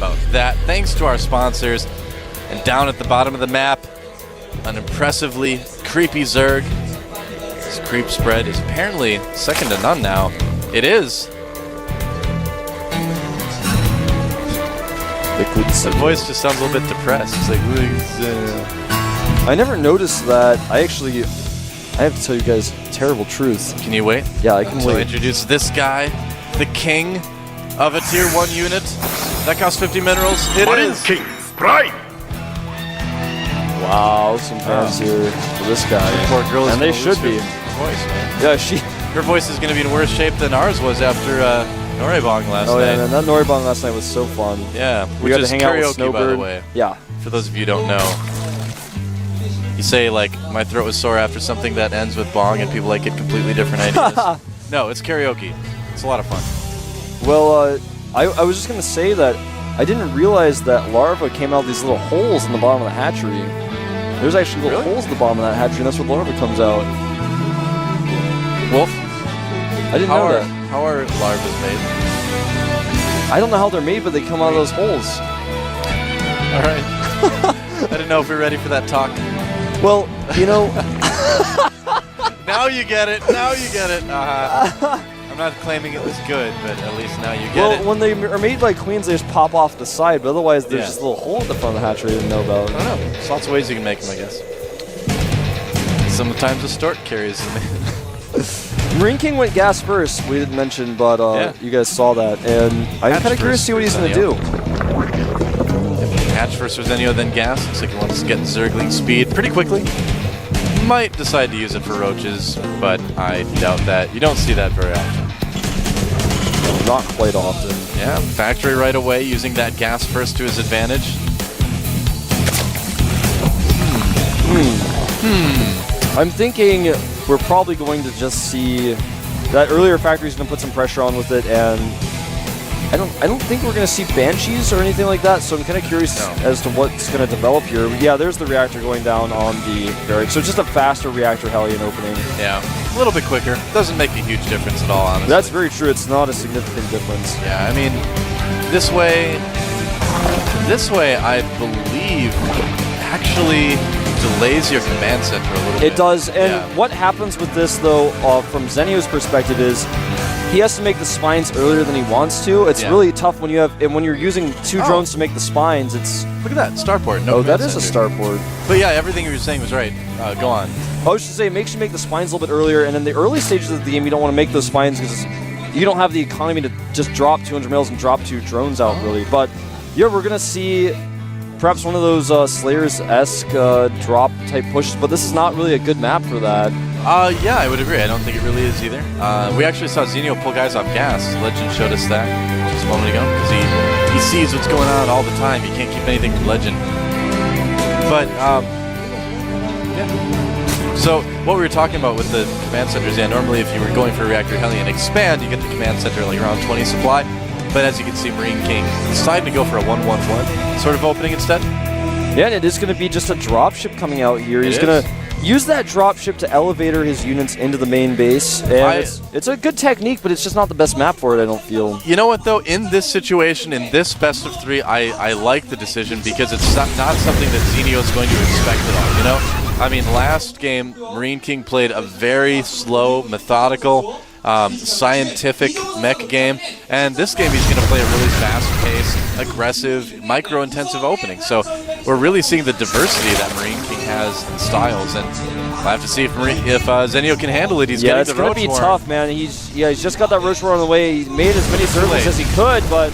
about that. Thanks to our sponsors. And down at the bottom of the map, an impressively creepy Zerg. His creep spread is apparently second to none now. It is. The voice just sounds a little bit depressed. It's like, I never noticed that. I have to tell you guys a terrible truth. Can you wait? Yeah, I can Until wait. I introduce this guy, the king of a tier 1 unit. That costs 50 minerals. It is MarineKing Prime. Wow, some fans here for this guy. Poor girl is and they gonna should lose be. her voice, man. Yeah, Her voice is going to be in worse shape than ours was after Noribong last Oh night. yeah, man, that Noribong last night was so fun. Yeah, We which got to is hang out with karaoke, Snowbird. by the way. Yeah. For those of you who don't know. You say, like, my throat was sore after something that ends with bong, and people like get completely different ideas. No, it's karaoke. It's a lot of fun. Well, I was just going to say that I didn't realize that larva came out of these little holes in the bottom of the hatchery. There's actually little holes in the bottom of that hatchery, and that's where larva comes out. Wolf? I didn't know that. How are larvas made? I don't know how they're made, but they come out of those holes. All right. I didn't know if we were ready for that talk. Well, you know... Now you get it. Now you get it. I'm not claiming it was good, but at least now you get it. Well, when they are made like queens, they just pop off the side, but otherwise there's just a little hole at the front of the hatchery I didn't know about. I don't know. There's lots of ways you can make them, I guess. Sometimes a stork carries them. MarineKing went gas first, we didn't mention, but you guys saw that, and I'm kind of curious to see what he's going to do. Hatch first for Zenio, then gas. Looks like he wants to get Zergling speed pretty quickly. Might decide to use it for roaches, but I doubt that. You don't see that very often. No, not quite often. Yeah, factory right away, using that gas first to his advantage. I'm thinking we're probably going to just see that earlier factory's going to put some pressure on with it, and I don't think we're going to see Banshees or anything like that, so I'm kind of curious as to what's going to develop here. Yeah, there's the reactor going down on the barracks, so just a faster reactor Hellion opening. Yeah, a little bit quicker. Doesn't make a huge difference at all, honestly. That's very true. It's not a significant difference. Yeah, I mean, this way I believe actually delays your command center a little bit. It does, and what happens with this, though, from Zenio's perspective is he has to make the spines earlier than he wants to. It's really tough when you're using two drones to make the spines. It's look at that starport. No, that is a starport. But yeah, everything you were saying was right. Go on. I was just saying, it makes you make the spines a little bit earlier, and in the early stages of the game, you don't want to make those spines because you don't have the economy to just drop 200 mils and drop 2 drones out, really. But yeah, we're gonna see perhaps one of those Slayers-esque drop-type pushes, but this is not really a good map for that. Yeah, I would agree. I don't think it really is either. We actually saw Zenio pull guys off gas. Legend showed us that just a moment ago, because he sees what's going on all the time. He can't keep anything from Legend. But, yeah. So, what we were talking about with the command centers, normally if you were going for a Reactor Hellion Expand, you get the command center like around 20 supply. But as you can see, MarineKing decided to go for a 1-1-1 sort of opening instead. Yeah, and it is going to be just a dropship coming out here. He's going to use that dropship to elevator his units into the main base. And it's a good technique, but it's just not the best map for it, I don't feel. You know what, though? In this situation, in this best of 3, I like the decision because it's not something that Zenio is going to expect at all, you know? I mean, last game, MarineKing played a very slow, methodical, scientific mech game, and this game he's going to play a really fast-paced, aggressive, micro-intensive opening. So we're really seeing the diversity that MarineKing has in styles, and we'll have to see if Zenio can handle it. He's getting the Roach it's going to be War. tough, man. He's just got that Roach War on the way. He made as many circles as he could, but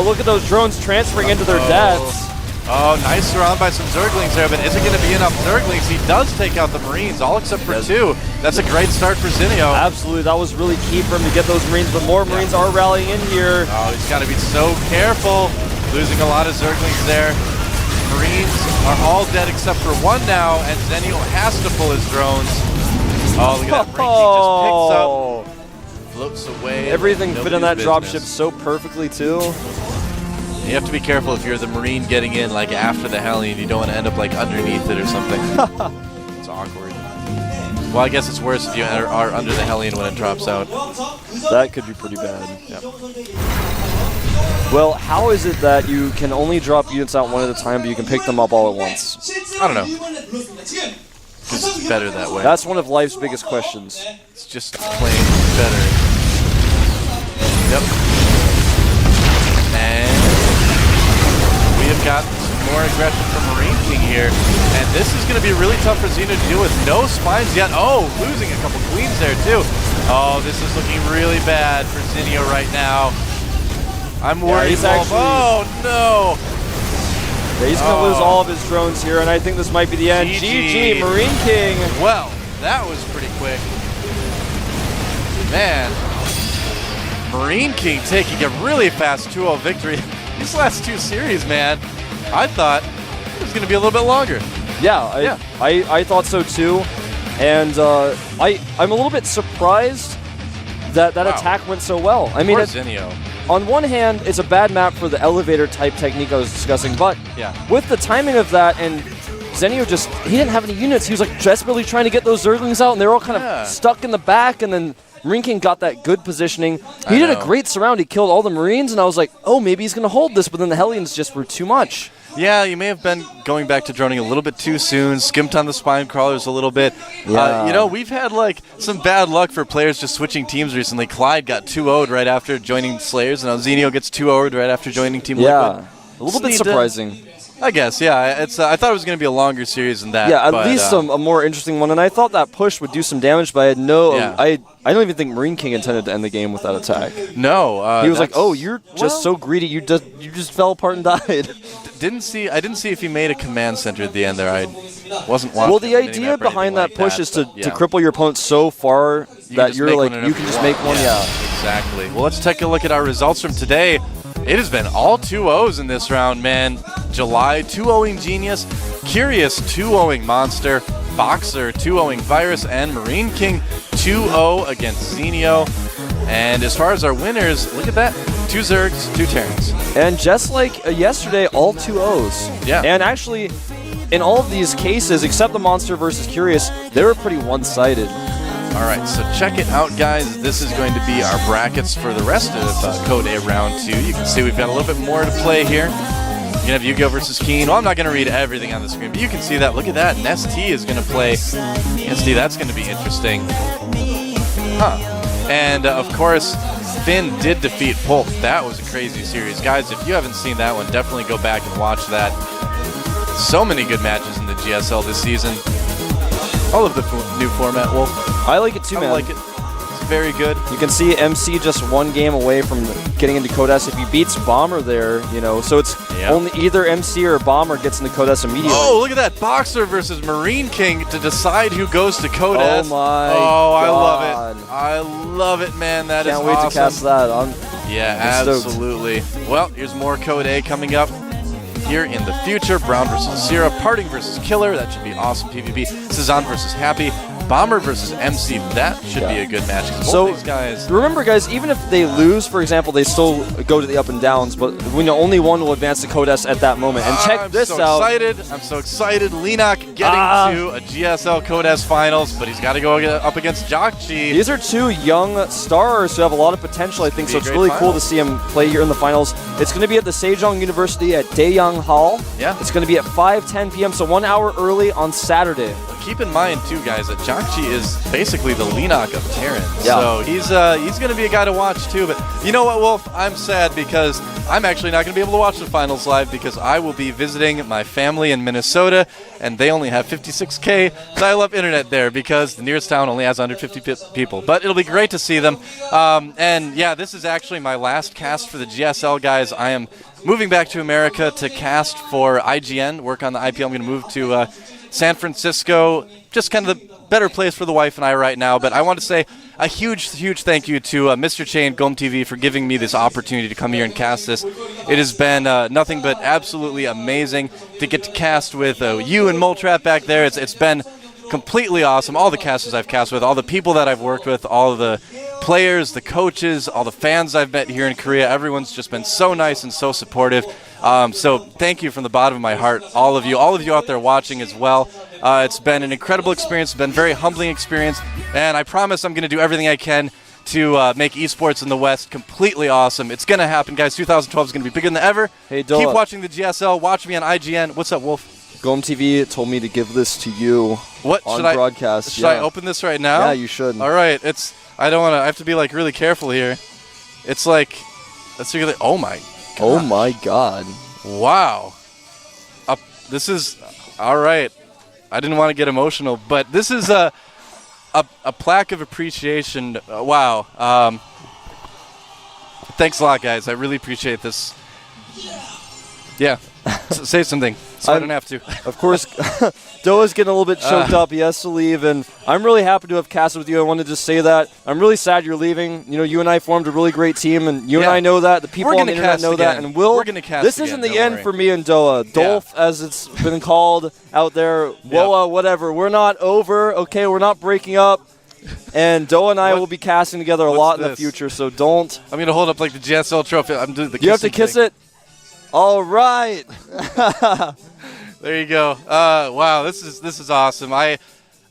look at those drones transferring into their deaths. Oh, nice surround by some Zerglings there, but is it going to be enough Zerglings? He does take out the Marines, all except for 2. That's a great start for Zenio. Absolutely, that was really key for him to get those Marines, but more Marines are rallying in here. Oh, he's got to be so careful. Losing a lot of Zerglings there. Marines are all dead except for 1 now, and Zenio has to pull his drones. Oh, look at that. MarineKing just picks up, floats away. Everything fit in that dropship so perfectly, too. You have to be careful if you're the Marine getting in like after the Hellion. You don't want to end up like underneath it or something. It's awkward. Well, I guess it's worse if you are under the Hellion when it drops out. That could be pretty bad. Yeah. Well, how is it that you can only drop units out one at a time, but you can pick them up all at once? I don't know. Because it's better that way. That's one of life's biggest questions. It's just plain better. Yep. And we have got some more aggression from MarineKing here. And this is going to be really tough for Zenio to deal with. No spines yet. Oh, losing a couple queens there too. Oh, this is looking really bad for Zenio right now. I'm worried. Oh, no. Yeah, he's going to lose all of his drones here, and I think this might be the end. GG, MarineKing. Well, that was pretty quick. Man, MarineKing taking a really fast 2-0 victory. These last two series, man, I thought it was going to be a little bit longer. Yeah, I thought so too. And I'm a little bit surprised that attack went so well. I mean, Zenio. On one hand, it's a bad map for the elevator type technique I was discussing, but with the timing of that, and Zenio he didn't have any units. He was like desperately trying to get those Zerglings out, and they were all kind of stuck in the back, and then MarineKing got that good positioning. He did a great surround. He killed all the Marines, and I was like, oh, maybe he's going to hold this, but then the Hellions just were too much. Yeah, you may have been going back to droning a little bit too soon, skimped on the spine crawlers a little bit. Yeah. We've had like some bad luck for players just switching teams recently. Clyde got 2-0'd right after joining Slayers, and now Zenio gets 2-0'd right after joining Team Liquid. Yeah, a little bit surprising. I guess, yeah. It's. I thought it was going to be a longer series than that. Yeah, at least a more interesting one. And I thought that push would do some damage, but I had I don't even think MarineKing intended to end the game with that attack. No, he was like, "Oh, you're just so greedy. You just fell apart and died." I didn't see if he made a command center at the end there. I wasn't watching. Well, the idea behind that push is to cripple your opponent so far that you're like you can just make one. Yeah, exactly. Well, let's take a look at our results from today. It has been all 2-0s in this round, man. July 2-0ing Genius, Curious 2-0ing Monster, Boxer 2-0ing Virus, and MarineKing 2-0 against Zenio. And as far as our winners, look at that. 2 Zergs, 2 Terrans. And just like yesterday, all 2-0s. Yeah. And actually, in all of these cases, except the Monster versus Curious, they were pretty one-sided. All right, so check it out, guys. This is going to be our brackets for the rest of Code A Round 2. You can see we've got a little bit more to play here. You're going to have Yu-Gi-Oh! Versus Keen. Well, I'm not going to read everything on the screen, but you can see that. Look at that. Nest T is going to play. Nest T, that's going to be interesting. And, of course, Finn did defeat Pulp. That was a crazy series. Guys, if you haven't seen that one, definitely go back and watch that. So many good matches in the GSL this season. I love the new format, Wolf. I like it too, man. I like it. It's very good. You can see MC just one game away from getting into Code S. If he beats Bomber there, so it's only either MC or Bomber gets into Code S immediately. Oh, look at that. Boxer versus MarineKing to decide who goes to Code S. Oh, my God. I love it. I love it, man. That is awesome. Can't wait to cast that. Yeah, absolutely. Well, here's more Code A coming up here in the future. Brown versus Zira, Parting versus Killer. That should be awesome PvP. Cezanne versus Happy. Bomber versus MC. That should be a good match. So these guys. Remember, guys, even if they lose, for example, they still go to the up and downs, but we know only one will advance to Code S at that moment. And check this out. I'm so excited. Lenok getting to a GSL Code S finals, but he's got to go up against Jokchi. These are 2 young stars who have a lot of potential, I think, so it's really cool to see them play here in the finals. It's going to be at the Sejong University at Daeyoung Hall. Yeah. It's going to be at 5:10 p.m., so 1 hour early on Saturday. Keep in mind, too, guys, that Jokchi is basically the Lenok of Terran. Yeah. So he's going to be a guy to watch, too. But you know what, Wolf? I'm sad because I'm actually not going to be able to watch the finals live because I will be visiting my family in Minnesota, and they only have 56K dial-up internet there because the nearest town only has 150 people. But it'll be great to see them. And, yeah, this is actually my last cast for the GSL, guys. I am moving back to America to cast for IGN, work on the IPL. I'm going to move to San Francisco, just kind of the better place for the wife and I right now. But I want to say a huge, huge thank you to Mr. Chain, GOM TV, for giving me this opportunity to come here and cast this. It has been nothing but absolutely amazing to get to cast with you and Moletrap back there. It's been completely awesome. All the casters I've cast with, all the people that I've worked with, all of the players, the coaches, all the fans I've met here in Korea. Everyone's just been so nice and so supportive. So thank you from the bottom of my heart, all of you out there watching as well. It's been an incredible experience. It's been a very humbling experience. And I promise I'm going to do everything I can to make esports in the West completely awesome. It's going to happen, guys. 2012 is going to be bigger than ever. Hey, Doa. Keep watching the GSL. Watch me on IGN. What's up, Wolf? Golem TV told me to give this to you What on should broadcast. Should I open this right now? Yeah, you should. All right. I don't want to. I have to be like really careful here. It's like, let's see. Oh my. Gosh. Oh my God. Wow. This is all right. I didn't want to get emotional, but this is a plaque of appreciation. Wow. Thanks a lot, guys. I really appreciate this. Yeah. Say something. So I don't have to. Of course, Doa's getting a little bit choked up. He has to leave, and I'm really happy to have casted with you. I wanted to just say that. I'm really sad you're leaving. You know, you and I formed a really great team, and you and I know that. The people on the internet know that. And we're going to cast This isn't the end for me and Doa. Dolph, as it's been called out there, Woa, whatever. We're not over, okay? We're not breaking up. And Doa and I will be casting together a lot in the future, so don't. I'm going to hold up like the GSL trophy. I'm doing the You have to kiss it? All right. There you go. Wow, this is awesome. I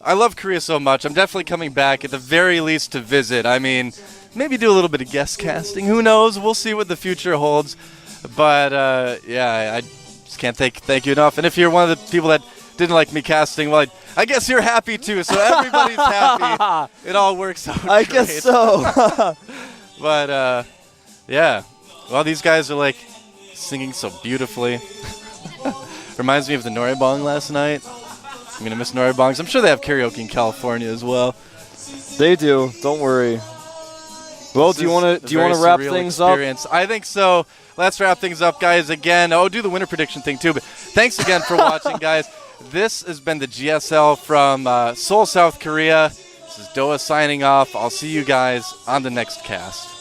love Korea so much. I'm definitely coming back at the very least to visit. I mean, maybe do a little bit of guest casting. Who knows? We'll see what the future holds. But yeah, I just can't thank you enough. And if you're one of the people that didn't like me casting, well, I guess you're happy too. So everybody's happy. It all works out. I guess so. But yeah. Well, these guys are like singing so beautifully. Reminds me of the Noribong last night. I'm going to miss Noribongs. I'm sure they have karaoke in California as well. They do. Don't worry. Well, do you want to wrap things up? I think so. Let's wrap things up, guys. Again, do the winner prediction thing too. But thanks again for watching, guys. This has been the GSL from Seoul, South Korea. This is Doa signing off. I'll see you guys on the next cast.